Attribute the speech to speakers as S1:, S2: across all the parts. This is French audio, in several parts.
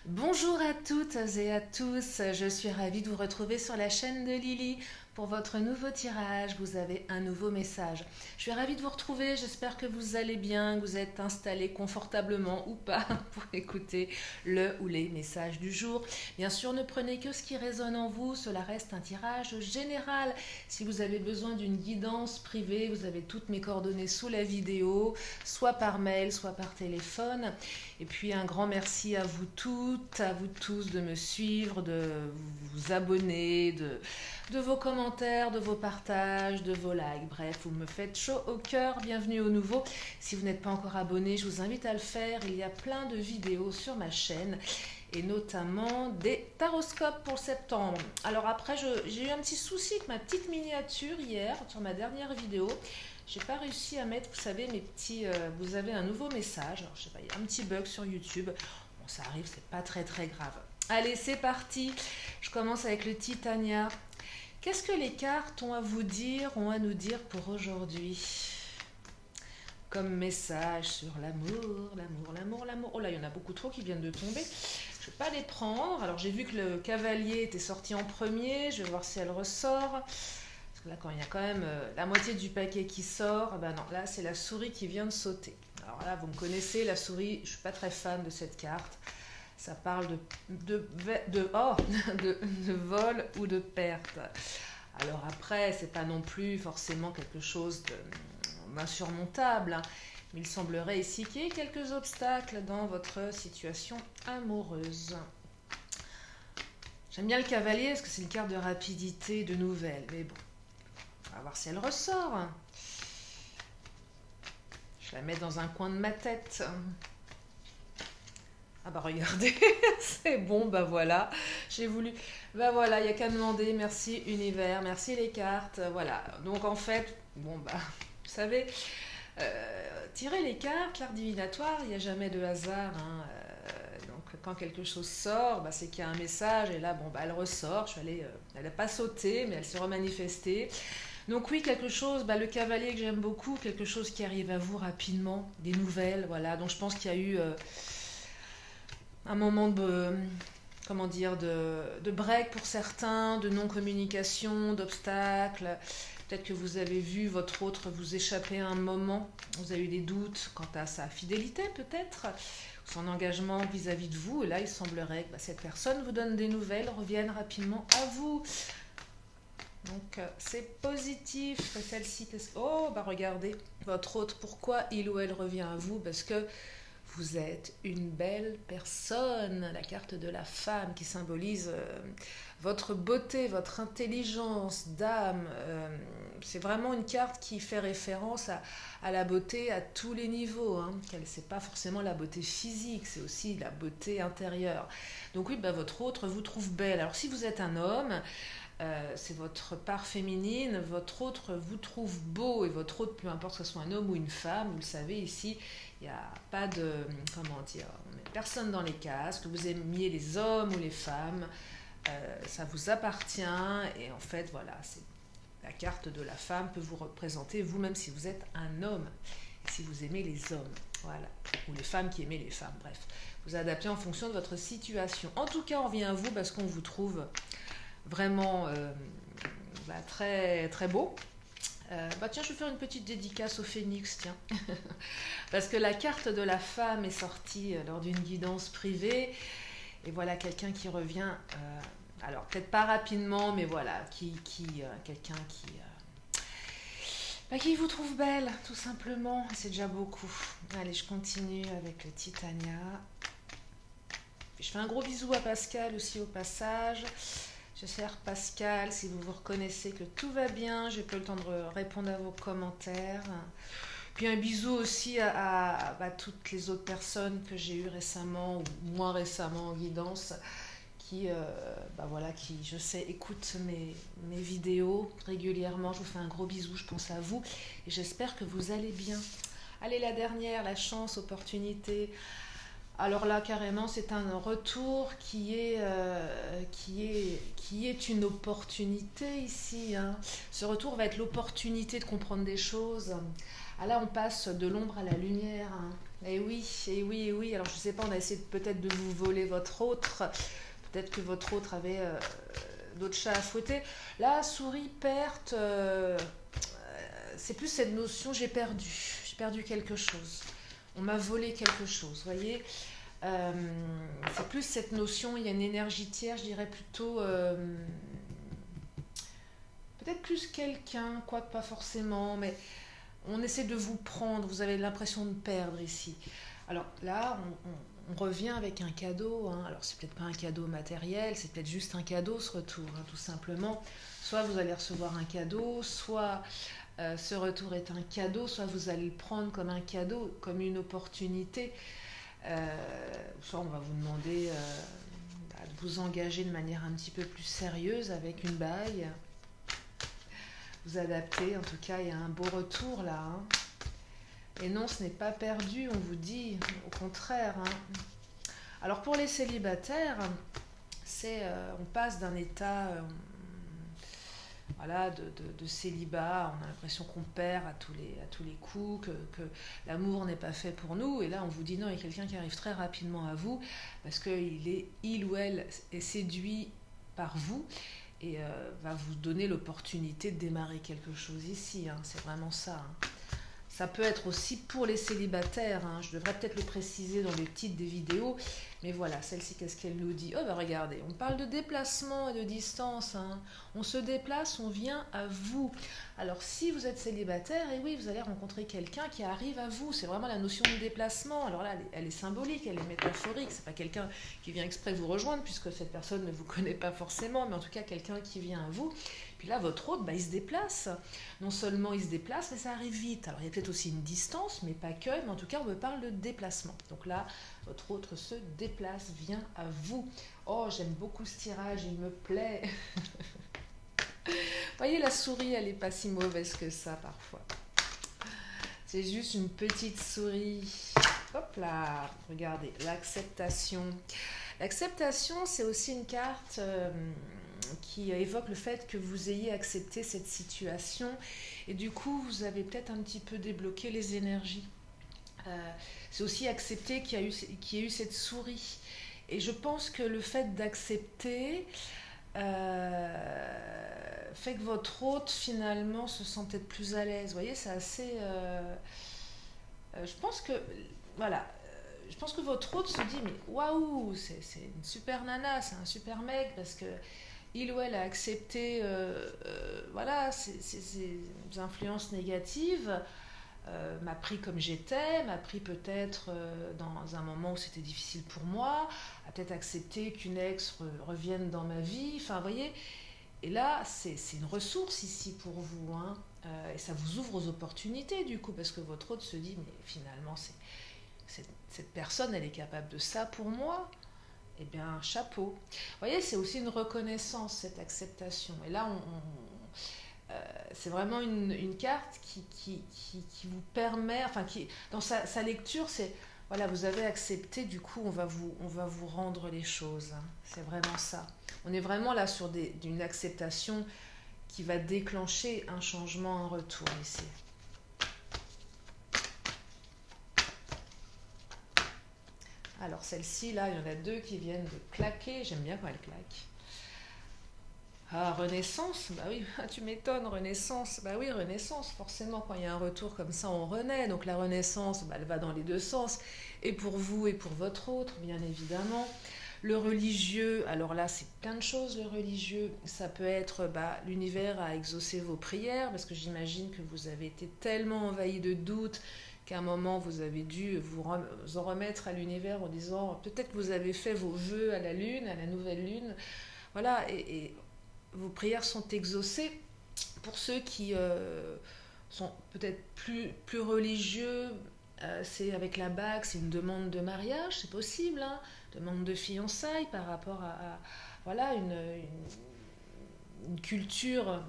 S1: Bonjour à toutes et à tous, je suis ravie de vous retrouver sur la chaîne de Lily. Pour votre nouveau tirage, vous avez un nouveau message. Je suis ravie de vous retrouver, j'espère que vous allez bien, que vous êtes installés confortablement ou pas pour écouter le ou les messages du jour. Bien sûr, ne prenez que ce qui résonne en vous, cela reste un tirage général. Si vous avez besoin d'une guidance privée, vous avez toutes mes coordonnées sous la vidéo, soit par mail, soit par téléphone. Et puis un grand merci à vous toutes, à vous tous de me suivre, de vous abonner, de vos commentaires, de vos partages, de vos likes. Bref, vous me faites chaud au cœur. Bienvenue au nouveau. Si vous n'êtes pas encore abonné, je vous invite à le faire. Il y a plein de vidéos sur ma chaîne et notamment des taroscopes pour septembre. Alors après, j'ai eu un petit souci avec ma petite miniature hier sur ma dernière vidéo. J'ai pas réussi à mettre, vous savez, mes petits... vous avez un nouveau message. Alors, je sais pas, il y a un petit bug sur YouTube. Bon, ça arrive, c'est pas très grave. Allez, c'est parti. Je commence avec le Titania. Qu'est-ce que les cartes ont à vous dire, ont à nous dire pour aujourd'hui? Comme message sur l'amour, l'amour, l'amour, l'amour. Oh là, il y en a beaucoup trop qui viennent de tomber. Je ne vais pas les prendre. Alors, j'ai vu que le cavalier était sorti en premier. Je vais voir si elle ressort. Parce que là, quand il y a quand même la moitié du paquet qui sort, ben non, là, c'est la souris qui vient de sauter. Alors là, vous me connaissez, la souris, je ne suis pas très fan de cette carte. Ça parle de vol ou de perte. Alors après, c'est pas non plus forcément quelque chose d'insurmontable, hein, mais il semblerait ici qu'il y ait quelques obstacles dans votre situation amoureuse. J'aime bien le cavalier parce que c'est une carte de rapidité, de nouvelles, mais bon, on va voir si elle ressort. Je la mets dans un coin de ma tête. Ah bah regardez, c'est bon, bah voilà, j'ai voulu, bah voilà, il n'y a qu'à demander, merci univers, merci les cartes, voilà. Donc en fait, bon bah, vous savez, tirer les cartes, l'art divinatoire, il n'y a jamais de hasard, hein, donc quand quelque chose sort, bah, c'est qu'il y a un message, et là, bon bah elle ressort, je suis allée, elle n'a pas sauté, mais elle s'est remanifestée. Donc oui, quelque chose, bah, le cavalier que j'aime beaucoup, quelque chose qui arrive à vous rapidement, des nouvelles, voilà, donc je pense qu'il y a eu... un moment de, comment dire, de break pour certains, de non-communication, d'obstacles. Peut-être que vous avez vu votre autre vous échapper à un moment. Vous avez eu des doutes quant à sa fidélité, peut-être, son engagement vis-à-vis de vous. Et là, il semblerait que cette personne vous donne des nouvelles, revienne rapidement à vous. Donc, c'est positif. Celle-ci, oh, bah regardez, votre autre, pourquoi il ou elle revient à vous? Parce que vous êtes une belle personne, la carte de la femme qui symbolise votre beauté, votre intelligence d'âme. C'est vraiment une carte qui fait référence à la beauté à tous les niveaux. Hein. C'est pas forcément la beauté physique, c'est aussi la beauté intérieure. Donc oui, bah, votre autre vous trouve belle. Alors si vous êtes un homme, c'est votre part féminine, votre autre vous trouve beau, et votre autre, peu importe que ce soit un homme ou une femme, vous le savez ici, il n'y a pas de, comment dire, on met personne dans les cases, que vous aimiez les hommes ou les femmes, ça vous appartient, et en fait, voilà, la carte de la femme peut vous représenter vous-même si vous êtes un homme, et si vous aimez les hommes, voilà, ou les femmes qui aiment les femmes, bref, vous adaptez en fonction de votre situation. En tout cas, on revient à vous parce qu'on vous trouve vraiment très beau. Tiens, je vais faire une petite dédicace au phénix, tiens. Parce que la carte de la femme est sortie lors d'une guidance privée. Et voilà quelqu'un qui revient, alors peut-être pas rapidement, mais voilà, quelqu'un qui vous trouve belle, tout simplement. C'est déjà beaucoup. Allez, je continue avec le Titania. Je fais un gros bisou à Pascal aussi au passage. J'espère, Pascal, si vous vous reconnaissez, que tout va bien. J'ai pas eu le temps de répondre à vos commentaires. Puis un bisou aussi à toutes les autres personnes que j'ai eues récemment ou moins récemment en guidance qui, je sais, écoutent mes vidéos régulièrement. Je vous fais un gros bisou, je pense à vous. Et j'espère que vous allez bien. Allez, la dernière, la chance, opportunité. Alors là, carrément, c'est un retour qui est une opportunité ici. Hein. Ce retour va être l'opportunité de comprendre des choses. Ah là, on passe de l'ombre à la lumière. Hein. Et oui, et oui, et oui. Alors je sais pas, on a essayé peut-être de vous voler votre autre. Peut-être que votre autre avait d'autres chats à fouetter. Là, souris, perte, c'est plus cette notion j'ai perdu. J'ai perdu quelque chose. On m'a volé quelque chose, vous voyez. C'est plus cette notion, il y a une énergie tierce, je dirais plutôt... peut-être plus quelqu'un, quoique pas forcément, mais on essaie de vous prendre, vous avez l'impression de perdre ici. Alors là, on revient avec un cadeau, hein. Alors c'est peut-être pas un cadeau matériel, c'est peut-être juste un cadeau ce retour, hein, tout simplement. Soit vous allez recevoir un cadeau, soit ce retour est un cadeau, soit vous allez le prendre comme un cadeau, comme une opportunité. Soit on va vous demander de vous engager de manière un petit peu plus sérieuse avec une bague. Vous adapter, en tout cas il y a un beau retour là, hein. Et non, ce n'est pas perdu, on vous dit, au contraire, hein. Alors pour les célibataires, on passe d'un état voilà, de célibat, on a l'impression qu'on perd à tous les coups, que l'amour n'est pas fait pour nous, et là on vous dit non, il y a quelqu'un qui arrive très rapidement à vous, parce qu'il ou elle est séduit par vous, et va vous donner l'opportunité de démarrer quelque chose ici, hein. C'est vraiment ça, hein. Ça peut être aussi pour les célibataires, hein. Je devrais peut-être le préciser dans les titres des vidéos, mais voilà, celle-ci, qu'est-ce qu'elle nous dit? Oh bah regardez, on parle de déplacement et de distance, hein. On se déplace, on vient à vous. Alors si vous êtes célibataire, et oui, vous allez rencontrer quelqu'un qui arrive à vous, c'est vraiment la notion de déplacement. Alors là, elle est symbolique, elle est métaphorique, c'est pas quelqu'un qui vient exprès vous rejoindre, puisque cette personne ne vous connaît pas forcément, mais en tout cas quelqu'un qui vient à vous. Puis là, votre hôte, bah, il se déplace. Non seulement il se déplace, mais ça arrive vite. Alors il y a peut-être aussi une distance, mais pas que, mais en tout cas on me parle de déplacement. Donc là, votre hôte se déplace, vient à vous. Oh, j'aime beaucoup ce tirage, il me plaît. Vous voyez, la souris, elle n'est pas si mauvaise que ça parfois. C'est juste une petite souris. Hop là, regardez, l'acceptation. L'acceptation, c'est aussi une carte qui évoque le fait que vous ayez accepté cette situation et du coup, vous avez peut-être un petit peu débloqué les énergies. C'est aussi accepter qu'il y a eu cette souris. Et je pense que le fait d'accepter fait que votre hôte finalement se sent peut-être plus à l'aise. Vous voyez, c'est assez... je pense que... Voilà. Je pense que votre hôte se dit, mais waouh, c'est une super nana, c'est un super mec, parce que il ou elle a accepté voilà, ces influences négatives, m'a pris comme j'étais, m'a pris peut-être dans un moment où c'était difficile pour moi, a peut-être accepté qu'une ex revienne dans ma vie, enfin vous voyez, et là c'est une ressource ici pour vous, hein, et ça vous ouvre aux opportunités du coup, parce que votre hôte se dit, mais finalement cette personne elle est capable de ça pour moi. Eh bien, chapeau. Vous voyez, c'est aussi une reconnaissance, cette acceptation. Et là, c'est vraiment une carte qui vous permet, enfin, dans sa lecture, c'est, voilà, vous avez accepté, du coup, on va vous rendre les choses, hein. C'est vraiment ça. On est vraiment là sur d'une acceptation qui va déclencher un changement, un retour ici. Alors celle-ci, là, il y en a deux qui viennent de claquer. J'aime bien quand elle claque. Ah, Renaissance, bah oui, tu m'étonnes, Renaissance. Bah oui, Renaissance, forcément, quand il y a un retour comme ça, on renaît. Donc la Renaissance, bah, elle va dans les deux sens. Et pour vous et pour votre autre, bien évidemment. Le religieux, alors là, c'est plein de choses, le religieux. Ça peut être, bah, l'univers a exaucé vos prières, parce que j'imagine que vous avez été tellement envahi de doutes, qu'à un moment vous avez dû vous en remettre à l'univers en disant peut-être que vous avez fait vos vœux à la lune, à la nouvelle lune, voilà, et vos prières sont exaucées. Pour ceux qui sont peut-être plus religieux, c'est avec la bague, c'est une demande de mariage, c'est possible, hein, demande de fiançailles par rapport à voilà, une culture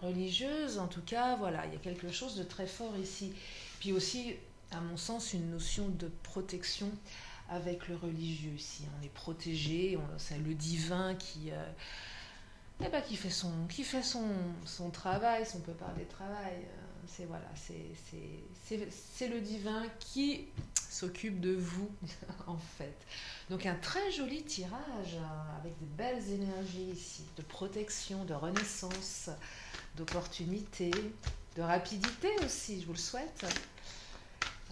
S1: religieuse, en tout cas, voilà, il y a quelque chose de très fort ici. Puis aussi, à mon sens, une notion de protection avec le religieux ici. On est protégé, c'est le divin qui fait son travail, si on peut parler de travail. C'est voilà, c'est le divin qui s'occupe de vous, en fait. Donc un très joli tirage, hein, avec des belles énergies ici, de protection, de renaissance, d'opportunité, de rapidité aussi, je vous le souhaite.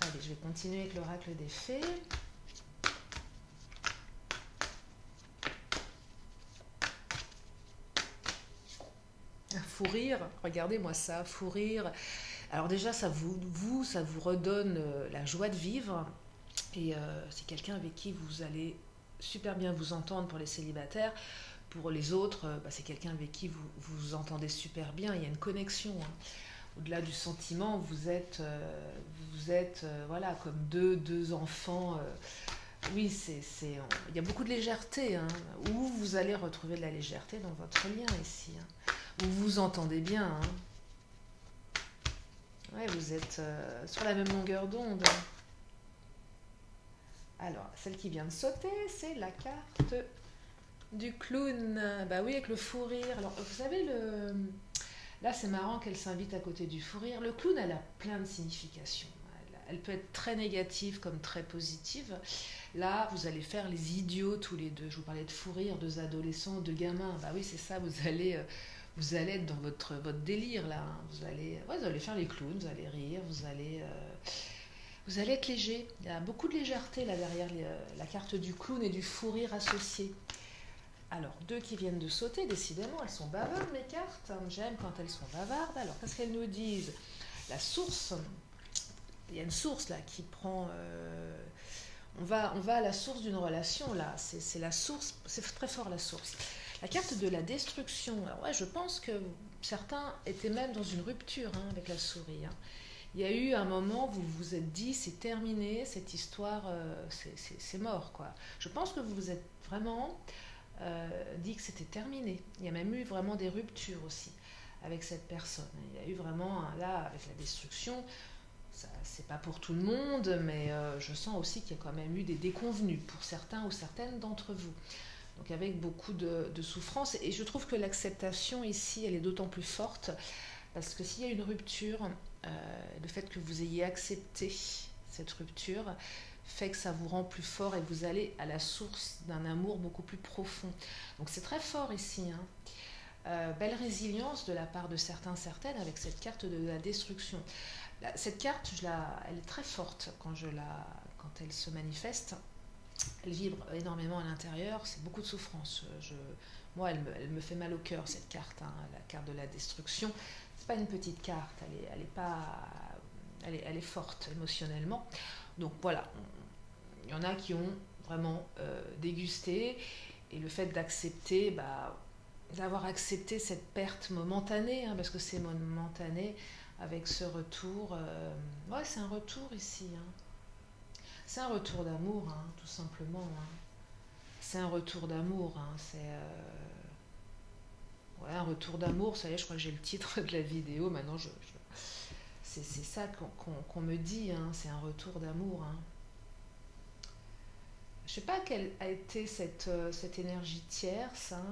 S1: Allez, je vais continuer avec l'oracle des fées. Un fou rire, regardez-moi ça, fou rire. Alors déjà, ça vous redonne la joie de vivre. Et c'est quelqu'un avec qui vous allez super bien vous entendre pour les célibataires. Pour les autres, c'est quelqu'un avec qui vous vous entendez super bien. Il y a une connexion, hein. Au-delà du sentiment, vous êtes voilà, comme deux enfants. Oui, il y a beaucoup de légèreté, hein, où vous allez retrouver de la légèreté dans votre lien ici, hein. Vous vous entendez bien, hein. Ouais, vous êtes sur la même longueur d'onde. Alors, celle qui vient de sauter, c'est la carte du clown. Bah oui, avec le fou rire. Alors, vous savez, là, c'est marrant qu'elle s'invite à côté du fou rire. Le clown, elle a plein de significations. Elle peut être très négative comme très positive. Là, vous allez faire les idiots tous les deux. Je vous parlais de fou rire, deux adolescents, deux gamins. Bah oui, c'est ça, vous allez être dans votre délire, là, hein. Vous allez faire les clowns, vous allez rire, vous allez être léger. Il y a beaucoup de légèreté là derrière la carte du clown et du fou rire associé. Alors, deux qui viennent de sauter, décidément, elles sont bavardes, mes cartes. J'aime quand elles sont bavardes. Alors, qu'est-ce qu'elles nous disent? La source, il y a une source là qui prend... on va à la source d'une relation, là. C'est la source, c'est très fort la source. La carte de la destruction. Alors, ouais, je pense que certains étaient même dans une rupture, hein, avec la souris, hein. Il y a eu un moment où vous vous êtes dit, c'est terminé, cette histoire, c'est mort, quoi. Je pense que vous vous êtes vraiment dit que c'était terminé. Il y a même eu vraiment des ruptures aussi avec cette personne. Il y a eu vraiment, là, avec la destruction, c'est pas pour tout le monde, mais je sens aussi qu'il y a quand même eu des déconvenus pour certains ou certaines d'entre vous. Donc avec beaucoup de souffrance. Et je trouve que l'acceptation ici, elle est d'autant plus forte, parce que s'il y a une rupture, le fait que vous ayez accepté cette rupture fait que ça vous rend plus fort et vous allez à la source d'un amour beaucoup plus profond. Donc c'est très fort ici, hein. Belle résilience de la part de certains, certaines avec cette carte de la destruction. Cette carte, elle est très forte quand elle se manifeste. Elle vibre énormément à l'intérieur, c'est beaucoup de souffrance. Moi, elle me fait mal au cœur, cette carte, hein, la carte de la destruction. C'est pas une petite carte, elle est forte émotionnellement. Donc voilà, il y en a qui ont vraiment dégusté, et le fait d'accepter, d'avoir accepté cette perte momentanée, hein, parce que c'est momentané, avec ce retour, ouais, c'est un retour ici, hein. C'est un retour d'amour, hein, tout simplement, hein. C'est un retour d'amour, hein. Ouais, un retour d'amour, ça y est, je crois que j'ai le titre de la vidéo, maintenant c'est ça qu'on me dit, hein, c'est un retour d'amour, hein. Je sais pas quelle a été cette énergie tierce, hein,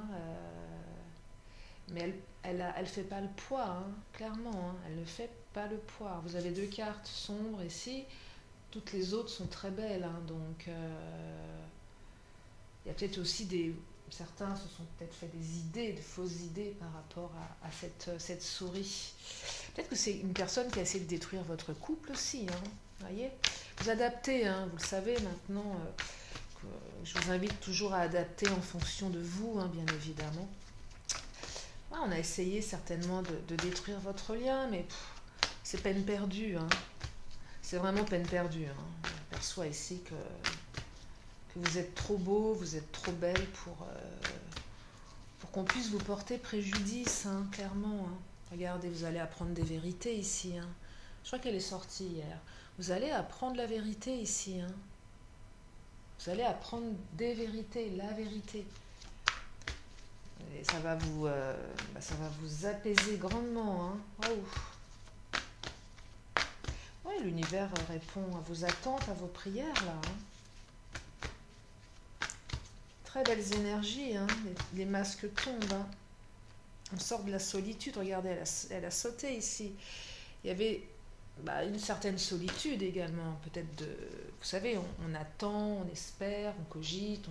S1: mais elle fait pas le poids, hein, clairement, hein, elle ne fait pas le poids. Vous avez deux cartes sombres ici, toutes les autres sont très belles, hein, donc il y a peut-être aussi certains se sont peut-être fait des fausses idées par rapport à cette souris. Peut-être que c'est une personne qui a essayé de détruire votre couple aussi, hein, voyez. Vous adaptez, hein, vous le savez maintenant, que je vous invite toujours à adapter en fonction de vous, hein, bien évidemment. Ouais, on a essayé certainement de détruire votre lien, mais c'est peine perdue, hein. C'est vraiment peine perdue, hein. On perçoit ici que vous êtes trop beau, vous êtes trop belle pour qu'on puisse vous porter préjudice, hein, clairement, hein. Regardez, vous allez apprendre des vérités ici, hein. Je crois qu'elle est sortie hier. Vous allez apprendre la vérité ici, hein. Vous allez apprendre des vérités, la vérité. Et ça va vous apaiser grandement, hein. Oh. Ouais, l'univers répond à vos attentes, à vos prières, là, hein. Très belles énergies, hein. Les masques tombent, hein. On sort de la solitude. Regardez, elle a sauté ici. Il y avait bah, une certaine solitude également, peut-être de... Vous savez, on attend, on espère, on cogite,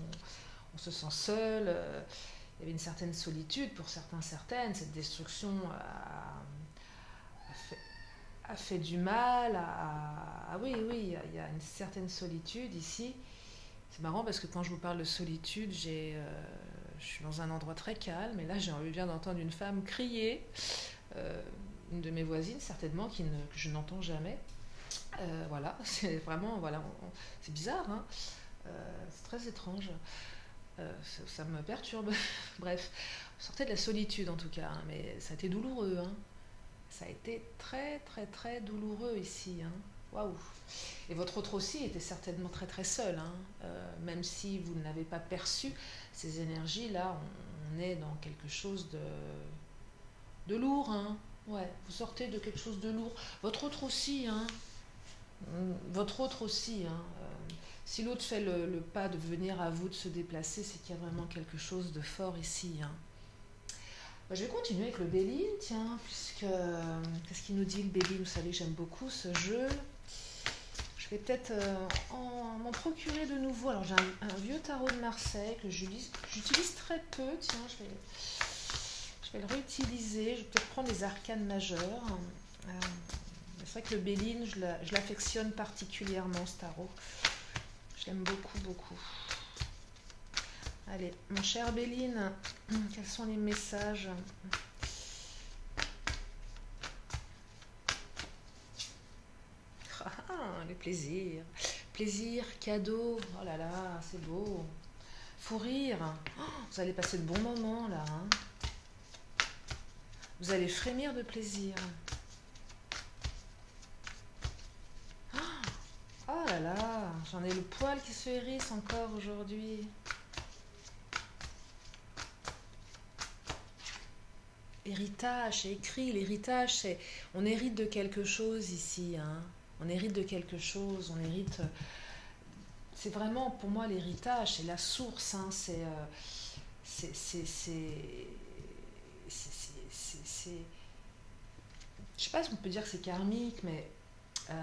S1: on se sent seul. Il y avait une certaine solitude pour certains, certaines. Cette destruction a fait du mal. Ah oui, oui, il y a une certaine solitude ici. C'est marrant parce que quand je vous parle de solitude, je suis dans un endroit très calme et là j'ai envie bien d'entendre une femme crier, une de mes voisines certainement que je n'entends jamais. Voilà, c'est vraiment, voilà, c'est bizarre, hein. C'est très étrange. Ça me perturbe. Bref, sortez de la solitude en tout cas, hein, mais ça a été douloureux, hein. Ça a été très très très douloureux ici, hein. Waouh! Et votre autre aussi était certainement très très seul, hein. Même si vous ne l'avez pas perçu, ces énergies-là, on est dans quelque chose de lourd, hein. Ouais, vous sortez de quelque chose de lourd. Votre autre aussi, hein. Votre autre aussi, hein. Si l'autre fait le pas de venir à vous, de se déplacer, c'est qu'il y a vraiment quelque chose de fort ici, hein. Je vais continuer avec le Béline, tiens, puisque... Qu'est-ce qu'il nous dit le Béline? Vous savez, j'aime beaucoup ce jeu. Je vais peut-être m'en procurer de nouveau. Alors, j'ai un vieux tarot de Marseille que j'utilise très peu. Tiens, je vais le réutiliser. Je vais peut-être prendre les arcanes majeures. C'est vrai que le Béline, je l'affectionne particulièrement, ce tarot. Je l'aime beaucoup, beaucoup. Allez, mon cher Béline, quels sont les messages? Ah, le plaisir. Plaisir, cadeau. Oh là là, c'est beau. Fou rire. Oh, vous allez passer de bons moments là, hein. Vous allez frémir de plaisir. Oh là là, j'en ai le poil qui se hérisse encore aujourd'hui. Héritage, c'est écrit, l'héritage, c'est... On hérite de quelque chose ici, hein. On hérite de quelque chose, on hérite... C'est vraiment, pour moi, l'héritage, c'est la source, hein. Je sais pas si on peut dire que c'est karmique, mais il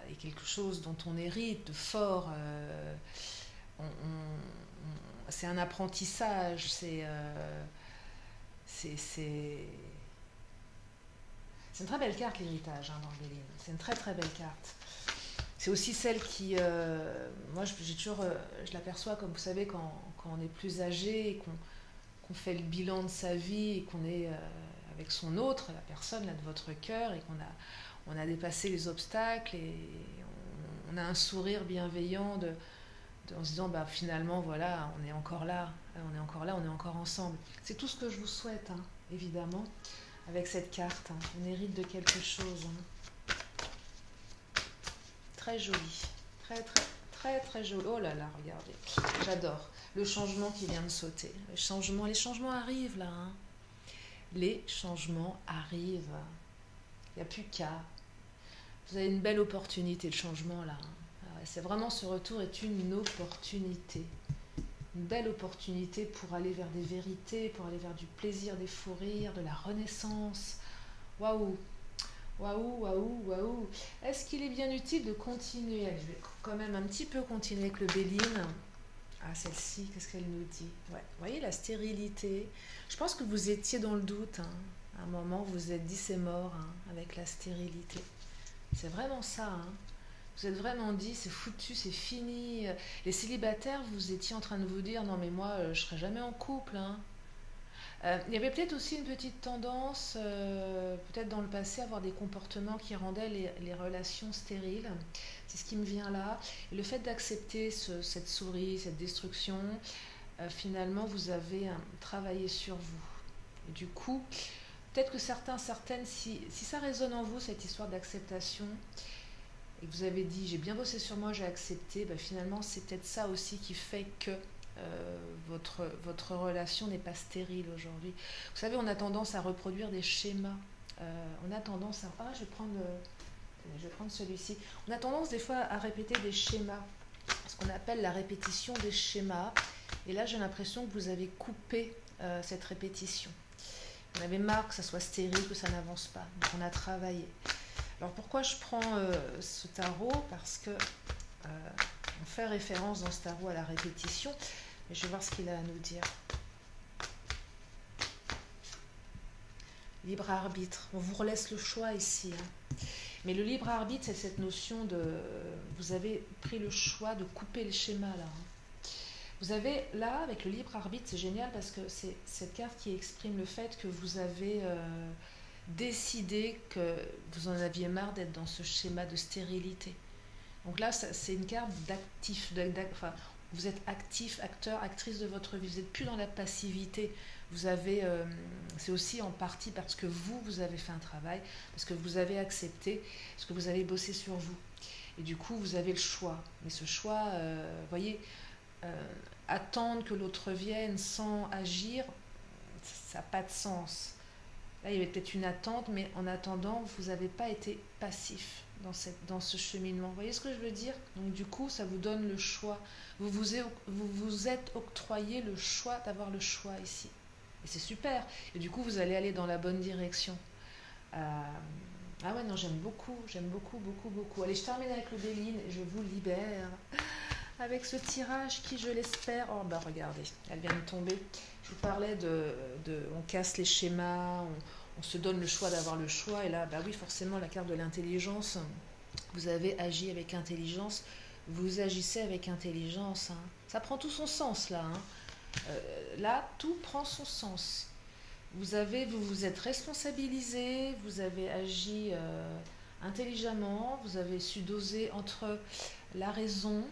S1: y a quelque chose dont on hérite de fort. C'est un apprentissage, c'est une très belle carte, l'héritage, hein, dans le Béline. C'est une très très belle carte. C'est aussi celle qui, moi je l'aperçois comme vous savez quand on est plus âgé et qu'on fait le bilan de sa vie et qu'on est avec son autre, la personne là de votre cœur et on a dépassé les obstacles et on a un sourire bienveillant en se disant bah finalement voilà on est encore là, on est encore ensemble. C'est tout ce que je vous souhaite, hein, évidemment, avec cette carte, hein. On hérite de quelque chose, hein. Très joli, très très très très joli. Oh là là, regardez, j'adore le changement qui vient de sauter. Les changements arrivent là, hein. Les changements arrivent. Il n'y a plus qu'à. Vous avez une belle opportunité de changement là, hein. C'est vraiment, ce retour est une opportunité. Une belle opportunité pour aller vers des vérités, pour aller vers du plaisir, des fous rires, de la renaissance. Waouh! Waouh, waouh, waouh. Est-ce qu'il est bien utile de continuer? Je vais quand même un petit peu continuer avec le Béline. Ah, celle-ci, qu'est-ce qu'elle nous dit? Ouais, vous voyez la stérilité. Je pense que vous étiez dans le doute, hein. À un moment, vous vous êtes dit c'est mort, hein, avec la stérilité. C'est vraiment ça, hein. Vous êtes vraiment dit c'est foutu, c'est fini. Les célibataires, vous étiez en train de vous dire non mais moi je serai jamais en couple, hein. Il y avait peut-être aussi une petite tendance, peut-être dans le passé, à avoir des comportements qui rendaient les relations stériles. C'est ce qui me vient là. Et le fait d'accepter cette souris, cette destruction, finalement, vous avez travaillé sur vous. Et du coup, peut-être que certaines, si ça résonne en vous, cette histoire d'acceptation, et que vous avez dit j'ai bien bossé sur moi, j'ai accepté, ben finalement c'est peut-être ça aussi qui fait que votre relation n'est pas stérile aujourd'hui. Vous savez, on a tendance à reproduire des schémas. On a tendance à... Ah, je vais prendre celui-ci. On a tendance des fois à répéter des schémas, ce qu'on appelle la répétition des schémas. Et là, j'ai l'impression que vous avez coupé cette répétition. On avait marre que ça soit stérile, que ça n'avance pas. Donc on a travaillé. Alors pourquoi je prends ce tarot? Parce que on fait référence dans ce tarot à la répétition. Et je vais voir ce qu'il a à nous dire. Libre arbitre. On vous laisse le choix ici. Hein. Mais le libre arbitre, c'est cette notion de... Vous avez pris le choix de couper le schéma là. Hein. Vous avez là, avec le libre arbitre, c'est génial parce que c'est cette carte qui exprime le fait que vous avez décidé que vous en aviez marre d'être dans ce schéma de stérilité. Donc là, c'est une carte d'actif, enfin, vous êtes actif, acteur, actrice de votre vie. Vous n'êtes plus dans la passivité. Vous avez, c'est aussi en partie parce que vous avez fait un travail, parce que vous avez accepté, parce que vous avez bossé sur vous. Et du coup, vous avez le choix. Mais ce choix, vous voyez, attendre que l'autre vienne sans agir, ça n'a pas de sens. Là, il y avait peut-être une attente, mais en attendant, vous n'avez pas été passif dans ce cheminement. Vous voyez ce que je veux dire? Donc du coup, ça vous donne le choix. Vous vous êtes octroyé le choix d'avoir le choix ici. Et c'est super. Et du coup, vous allez aller dans la bonne direction. Ah ouais, non, j'aime beaucoup, beaucoup, beaucoup. Allez, je termine avec le Béline et je vous libère. Avec ce tirage qui, je l'espère... Oh, bah regardez, elle vient de tomber. Je vous parlais on casse les schémas, on se donne le choix d'avoir le choix. Et là, bah oui, forcément, la carte de l'intelligence. Vous avez agi avec intelligence. Vous agissez avec intelligence. Hein. Ça prend tout son sens, là. Hein. Là, tout prend son sens. Vous vous êtes responsabilisé, vous avez agi intelligemment, vous avez su doser entre la raison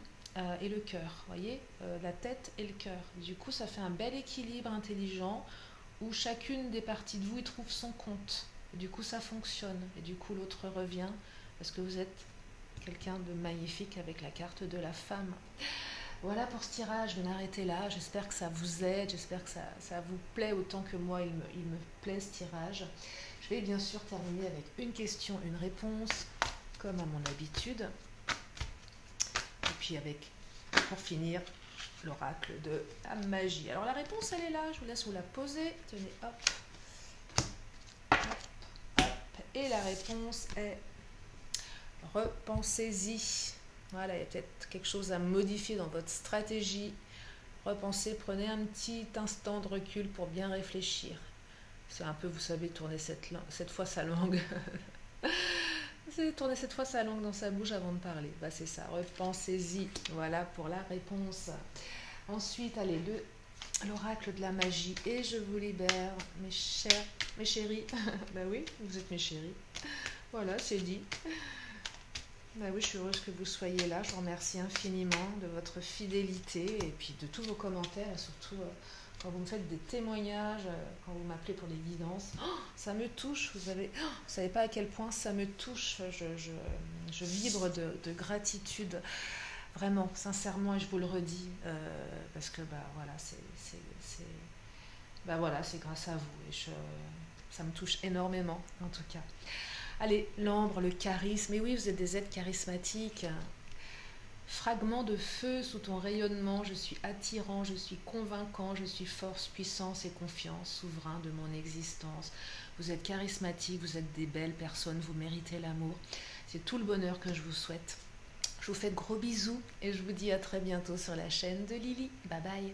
S1: et le cœur, voyez, la tête et le cœur. Du coup, ça fait un bel équilibre intelligent où chacune des parties de vous y trouve son compte. Et du coup, ça fonctionne. Et du coup, l'autre revient parce que vous êtes quelqu'un de magnifique avec la carte de la femme. Voilà pour ce tirage, je vais m'arrêter là. J'espère que ça vous aide, j'espère que ça vous plaît autant que moi, il me plaît ce tirage. Je vais bien sûr terminer avec une question, une réponse, comme à mon habitude. Et puis pour finir, l'oracle de la magie. Alors la réponse, elle est là, je vous laisse vous la poser. Tenez, hop, hop, hop. Et la réponse est repensez-y. Voilà, il y a peut-être quelque chose à modifier dans votre stratégie. Repensez, prenez un petit instant de recul pour bien réfléchir. C'est un peu, vous savez, tourner cette fois sa langue. C'est tourner cette fois sa langue dans sa bouche avant de parler. Bah, c'est ça, repensez-y. Voilà pour la réponse. Ensuite, allez, l'oracle de la magie. Et je vous libère, mes chers, mes chéris. Bah oui, vous êtes mes chéris. Voilà, c'est dit. Bah oui, je suis heureuse que vous soyez là. Je vous remercie infiniment de votre fidélité et puis de tous vos commentaires et surtout quand vous me faites des témoignages, quand vous m'appelez pour les guidances. Oh, ça me touche, vous savez pas à quel point ça me touche. Je vibre de gratitude, vraiment, sincèrement, et je vous le redis, parce que bah voilà, c'est grâce à vous et ça me touche énormément en tout cas. Allez, l'ambre, le charisme. Et oui, vous êtes des êtres charismatiques. Fragment de feu sous ton rayonnement. Je suis attirant, je suis convaincant, je suis force, puissance et confiance, souverain de mon existence. Vous êtes charismatique, vous êtes des belles personnes, vous méritez l'amour. C'est tout le bonheur que je vous souhaite. Je vous fais de gros bisous et je vous dis à très bientôt sur la chaîne de Lily. Bye bye.